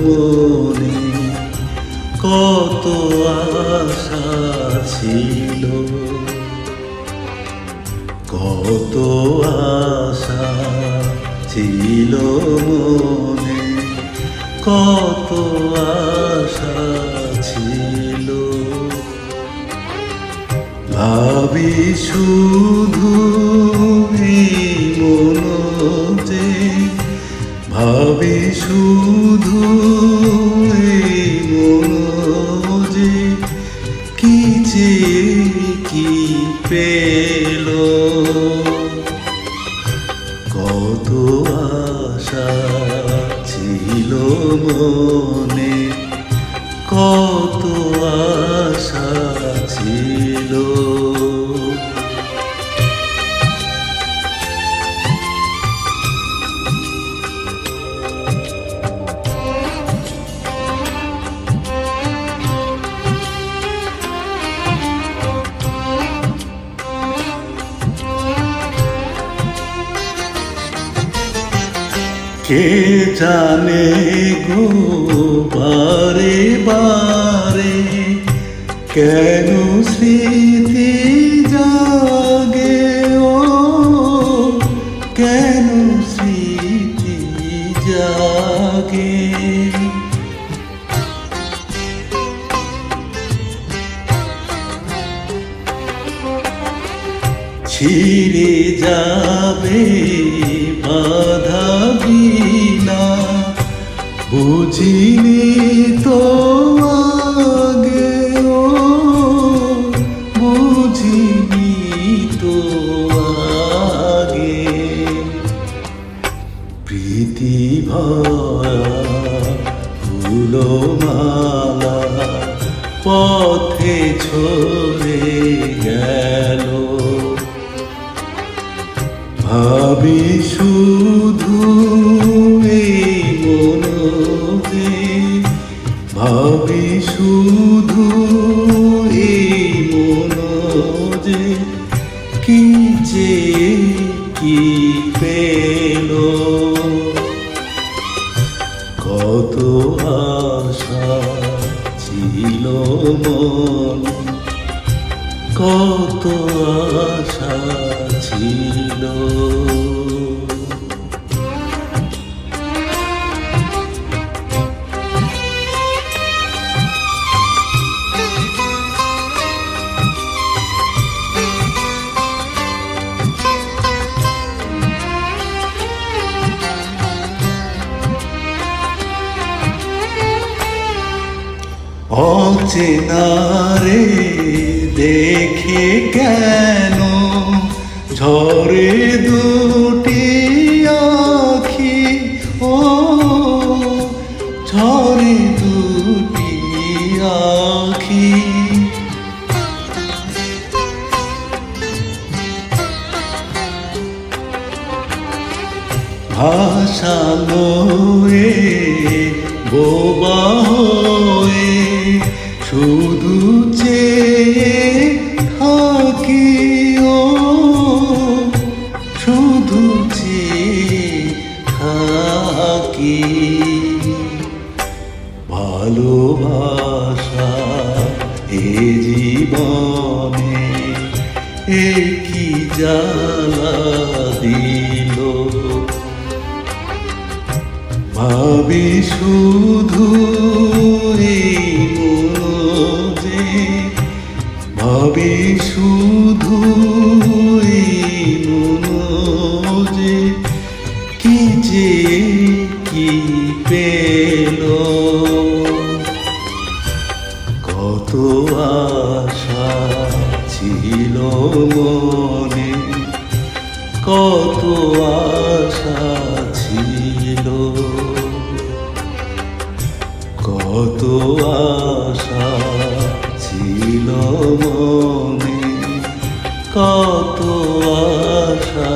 মনে, কত আশা ছিল, কত আশা ছিল মনে, কত আশা ছিল। ভাবি শুধু এই মন যে, ভাবি শুধু এই মন যে, কি যে কি পেল, কত আশা ছিল মনে, কত আশা ছিল। কে জানে গো বারে বারে, কেন স্মৃতি জাগে, ও কেন স্মৃতি জাগে। ছিঁড়ে যাবে বাধা বিনা, বুঝিনি তো আগে, ও বুঝিনি তো আগে। প্রীতি ভরা ফুলো মালা পথে ছড়ে গেল, ভাবি শুধু এই মন যে, ভাবি শুধু এই মন যে, কি যে কি পেল, কত আশা ছিল মন, কত আশা ছিল। অচেনারে দেখে কেন ঝরে দুটি আখি, ও ঝরে দুটি আখি। ভাসালো এ বোবা হয়ে, শুধু চেয়ে থাকি, ও শুধু চেয়ে থাকি। ভালোবাসা এ জীবনে এ কি জ্বালা দিল, ভাবি শুধু এই মন যে, ভাবি শুধু এই মন যে, কি যে কি পেল, কত আশা ছিল মনে, কত আশা ছিল, কত আশা ছিল মনে, কত আশা